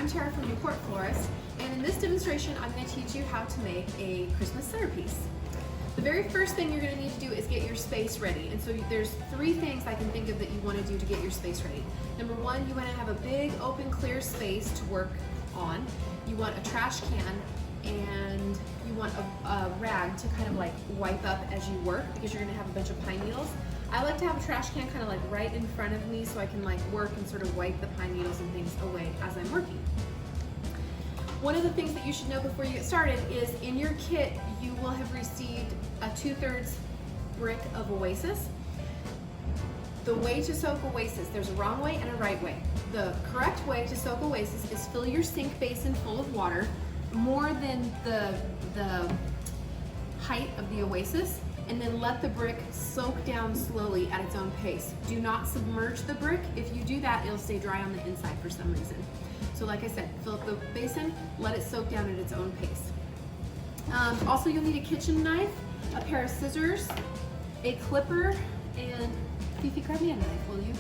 I'm Tarrah from Newport Florist, and in this demonstration I'm going to teach you how to make a Christmas centerpiece. The very first thing you're going to need to do is get your space ready, and so there's three things I can think of that you want to do to get your space ready. Number one, you want to have a big open clear space to work on. You want a trash can, and you want a rag to kind of like wipe up as you work, because you're going to have a bunch of pine needles. I like to have a trash can kind of like right in front of me so I can like work and sort of wipe the pine needles and things away as I'm working. One of the things that you should know before you get started is in your kit you will have received a 2/3 brick of Oasis. The way to soak Oasis, there's a wrong way and a right way. The correct way to soak Oasis is fill your sink basin full of water more than the height of the Oasis, and then let the brick soak down slowly at its own pace. Do not submerge the brick. If you do that, it'll stay dry on the inside for some reason. So like I said, fill up the basin, let it soak down at its own pace. Also, you'll need a kitchen knife, a pair of scissors, a clipper, and Fifi, grab me a knife, will you?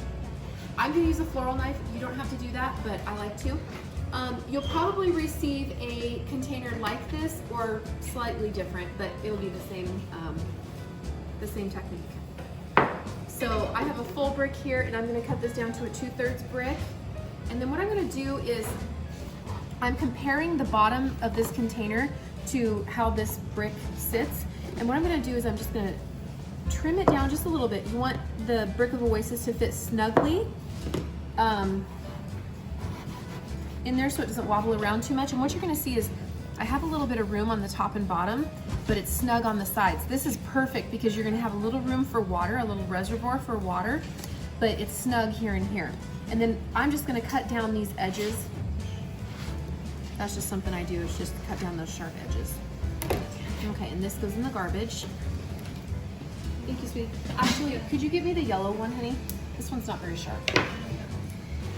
I'm gonna use a floral knife. You don't have to do that, but I like to. You'll probably receive a container like this or slightly different, but it'll be the same technique. So I have a full brick here, and I'm going to cut this down to a 2/3 brick. And then what I'm going to do is I'm comparing the bottom of this container to how this brick sits. And what I'm going to do is I'm just going to trim it down just a little bit. You want the brick of Oasis to fit snugly in there so it doesn't wobble around too much. And what you're going to see is I have a little bit of room on the top and bottom, but it's snug on the sides. This is perfect because you're going to have a little room for water, a little reservoir for water, but it's snug here and here. And then I'm just going to cut down these edges. That's just something I do, is just cut down those sharp edges. Okay, and this goes in the garbage. Thank you, sweetie. Actually, could you give me the yellow one, honey? This one's not very sharp.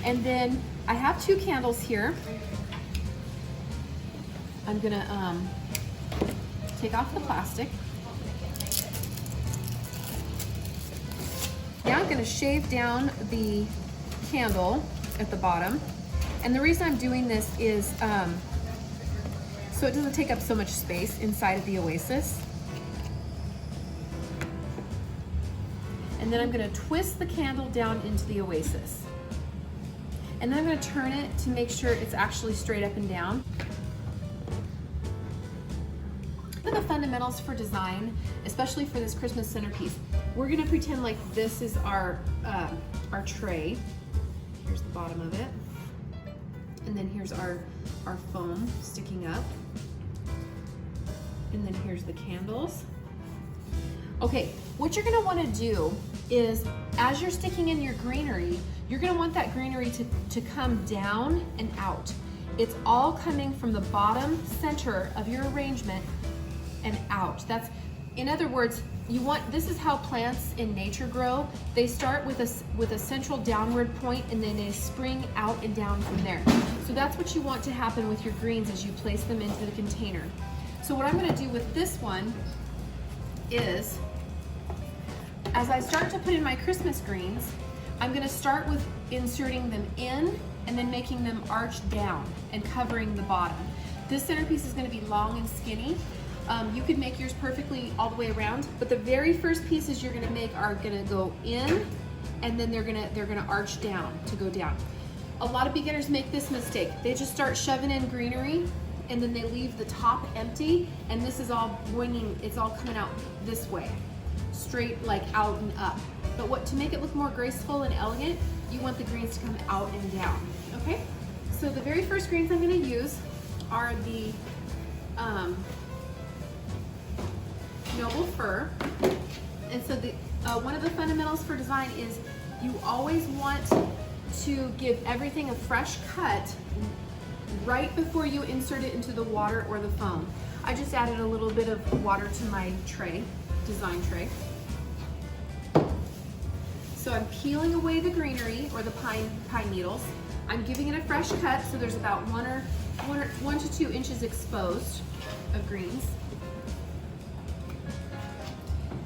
And then I have 2 candles here. I'm gonna take off the plastic. Now I'm gonna shave down the candle at the bottom. And the reason I'm doing this is so it doesn't take up so much space inside of the Oasis. And then I'm gonna twist the candle down into the Oasis. And then I'm gonna turn it to make sure it's actually straight up and down. One of the fundamentals for design, especially for this Christmas centerpiece, we're gonna pretend like this is our tray. Here's the bottom of it. And then here's our foam sticking up. And then here's the candles. Okay, what you're gonna wanna do is, as you're sticking in your greenery, you're gonna want that greenery to come down and out. It's all coming from the bottom center of your arrangement and out. That's, in other words, this is how plants in nature grow. They start with a central downward point, and then they spring out and down from there. So that's what you want to happen with your greens as you place them into the container. So what I'm gonna do with this one is, as I start to put in my Christmas greens, I'm gonna start with inserting them in and then making them arch down and covering the bottom. This centerpiece is gonna be long and skinny. You could make yours perfectly all the way around, but the very first pieces you're gonna make are gonna go in, and then they're gonna arch down to go down. A lot of beginners make this mistake. They just start shoving in greenery, and then they leave the top empty, and this is all winging, it's all coming out this way, straight, like out and up. But to make it look more graceful and elegant, you want the greens to come out and down, okay? So the very first greens I'm gonna use are the Noble Fir. And so one of the fundamentals for design is you always want to give everything a fresh cut right before you insert it into the water or the foam. I just added a little bit of water to my tray, design tray. So I'm peeling away the greenery or the pine needles. I'm giving it a fresh cut, so there's about 1 to 2 inches exposed of greens.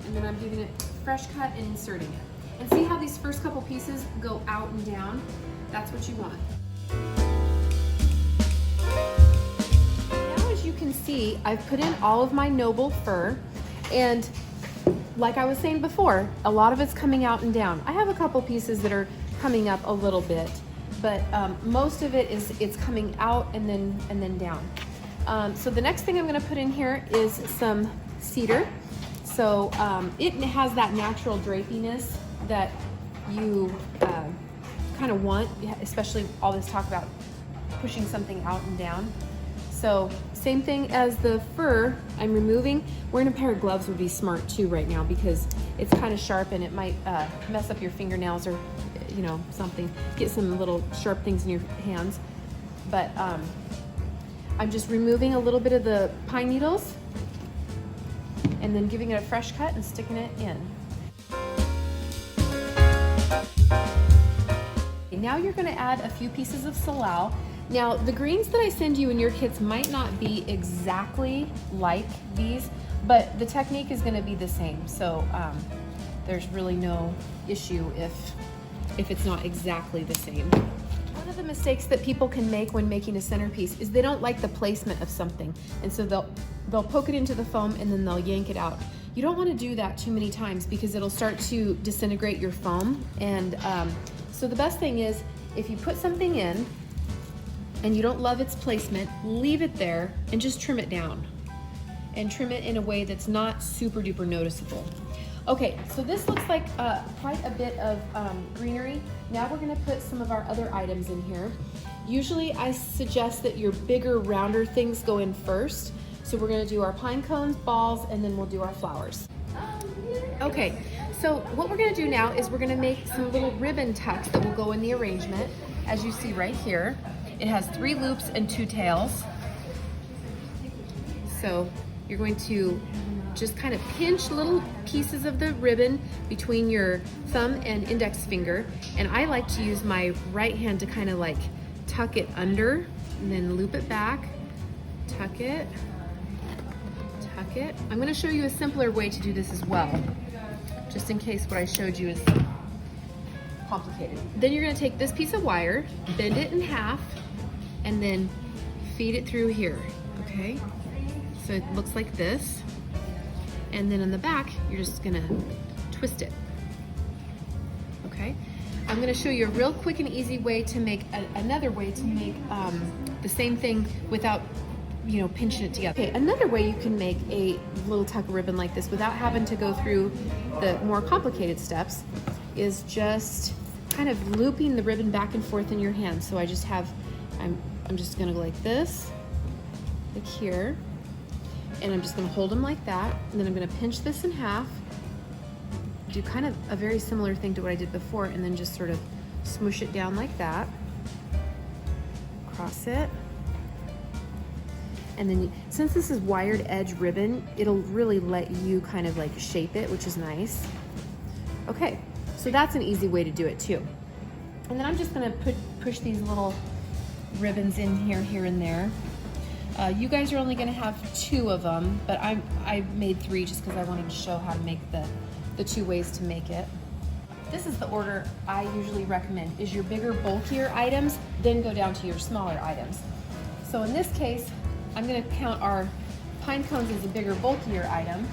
And then I'm giving it a fresh cut and inserting it. And see how these first couple pieces go out and down? That's what you want. see, I've put in all of my noble fir, and like I was saying before, a lot of it's coming out and down. I have a couple pieces that are coming up a little bit, but most of it's coming out and then down. So the next thing I'm going to put in here is some cedar. So it has that natural drapiness that you kind of want, especially all this talk about pushing something out and down. So same thing as the fir I'm removing. Wearing a pair of gloves would be smart too right now because it's kind of sharp and it might mess up your fingernails or something. Get some little sharp things in your hands. But I'm just removing a little bit of the pine needles and then giving it a fresh cut and sticking it in. Now you're going to add a few pieces of salal. Now the greens that I send you in your kits might not be exactly like these, but the technique is going to be the same. So there's really no issue if it's not exactly the same. One of the mistakes that people can make when making a centerpiece is they don't like the placement of something, and so they'll poke it into the foam and then they'll yank it out. You don't want to do that too many times because it'll start to disintegrate your foam. And so the best thing is if you put something in and you don't love its placement, leave it there and just trim it down and trim it in a way that's not super duper noticeable. Okay, so this looks like quite a bit of greenery. Now we're gonna put some of our other items in here. Usually I suggest that your bigger, rounder things go in first. So we're gonna do our pine cones, balls, and then we'll do our flowers. Okay, so what we're gonna do now is we're gonna make some little ribbon tucks that will go in the arrangement. As you see right here, it has 3 loops and 2 tails. So you're going to just kind of pinch little pieces of the ribbon between your thumb and index finger. And I like to use my right hand to kind of like tuck it under and then loop it back, tuck it, tuck it. I'm gonna show you a simpler way to do this as well, just in case what I showed you is complicated. Then you're gonna take this piece of wire, bend it in half, and then feed it through here, okay? So it looks like this. And then in the back, you're just gonna twist it, okay? I'm gonna show you a real quick and easy way to make, another way to make the same thing without, pinching it together. Okay, another way you can make a little tuck ribbon like this without having to go through the more complicated steps is just kind of looping the ribbon back and forth in your hand. So I just have, I'm just gonna go like this, like here, and I'm just gonna hold them like that, and then I'm gonna pinch this in half, do kind of a very similar thing to what I did before, and then just sort of smoosh it down like that, cross it, and then since this is wired edge ribbon, it'll really let you kind of like shape it, which is nice. Okay, so that's an easy way to do it too. And then I'm just gonna push these little ribbons in here and there. You guys are only gonna have 2 of them, but I made 3 just because I wanted to show how to make the 2 ways to make it. This is the order I usually recommend, is your bigger, bulkier items, then go down to your smaller items. So in this case, I'm gonna count our pine cones as a bigger, bulkier item.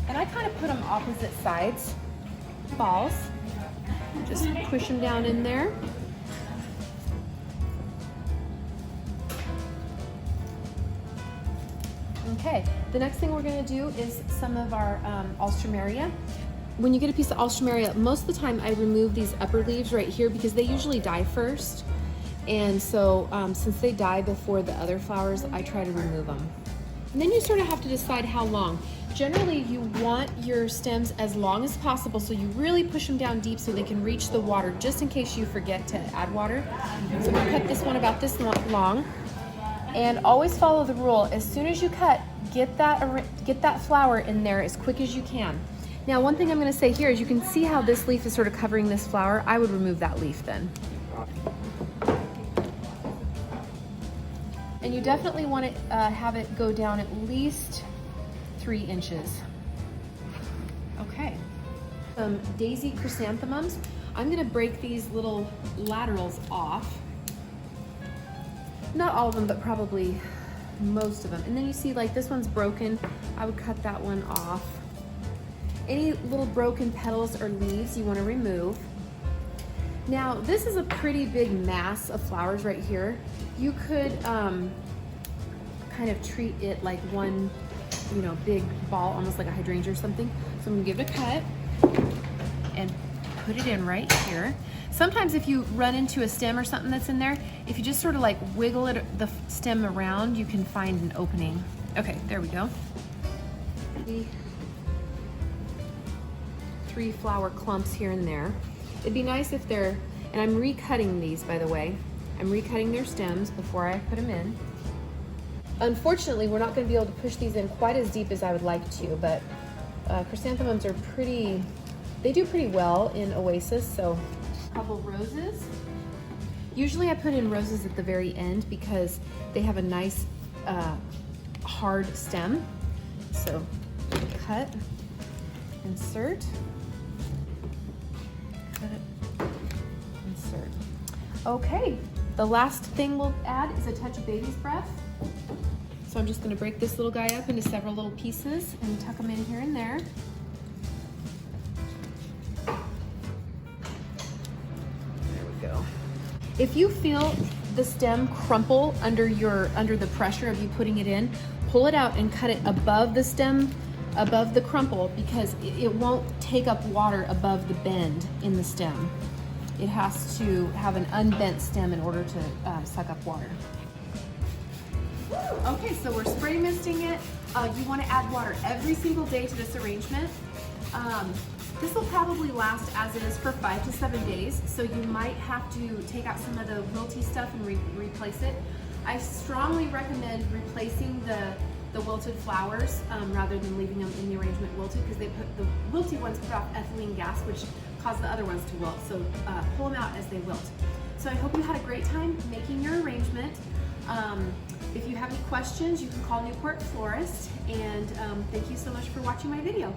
And I kind of put them opposite sides, balls. Just push them down in there. Okay, the next thing we're gonna do is some of our alstroemeria. When you get a piece of alstroemeria, most of the time I remove these upper leaves right here because they usually die first. And so since they die before the other flowers, I try to remove them. And then you sort of have to decide how long. Generally, you want your stems as long as possible, so you really push them down deep so they can reach the water, just in case you forget to add water. So I'm gonna cut this one about this long. And always follow the rule. As soon as you cut, get that flower in there as quick as you can. Now, one thing I'm gonna say here is you can see how this leaf is sort of covering this flower. I would remove that leaf then. And you definitely want to have it go down at least 3 inches. Okay. Some daisy chrysanthemums. I'm gonna break these little laterals off. Not all of them, but probably most of them. And then you see like this one's broken. I would cut that one off. Any little broken petals or leaves you want to remove. Now this is a pretty big mass of flowers right here. You could kind of treat it like one, you know, big ball, almost like a hydrangea or something. So I'm gonna give it a cut and put it in right here. Sometimes if you run into a stem or something that's in there, if you just sort of like wiggle it, the stem around, you can find an opening. Okay, there we go. 3 flower clumps here and there. It'd be nice if they're, and I'm recutting these, by the way. I'm recutting their stems before I put them in. Unfortunately, we're not going to be able to push these in quite as deep as I would like to, but chrysanthemums are pretty, they do pretty well in oasis. So a couple roses. Usually I put in roses at the very end because they have a nice hard stem. So cut, insert, cut it, insert. Okay, the last thing we'll add is a touch of baby's breath. So I'm just going to break this little guy up into several little pieces and tuck them in here and there. There we go. If you feel the stem crumple under the pressure of you putting it in, pull it out and cut it above the stem, above the crumple, because it won't take up water above the bend in the stem. It has to have an unbent stem in order to suck up water. Okay, so we're spray misting it. You want to add water every single day to this arrangement. This will probably last as is for 5 to 7 days, so you might have to take out some of the wilty stuff and replace it. I strongly recommend replacing the wilted flowers rather than leaving them in the arrangement wilted, because the wilty ones put off ethylene gas, which cause the other ones to wilt. So pull them out as they wilt. So I hope you had a great time making your arrangement. If you have any questions, you can call Newport Florist, and thank you so much for watching my video.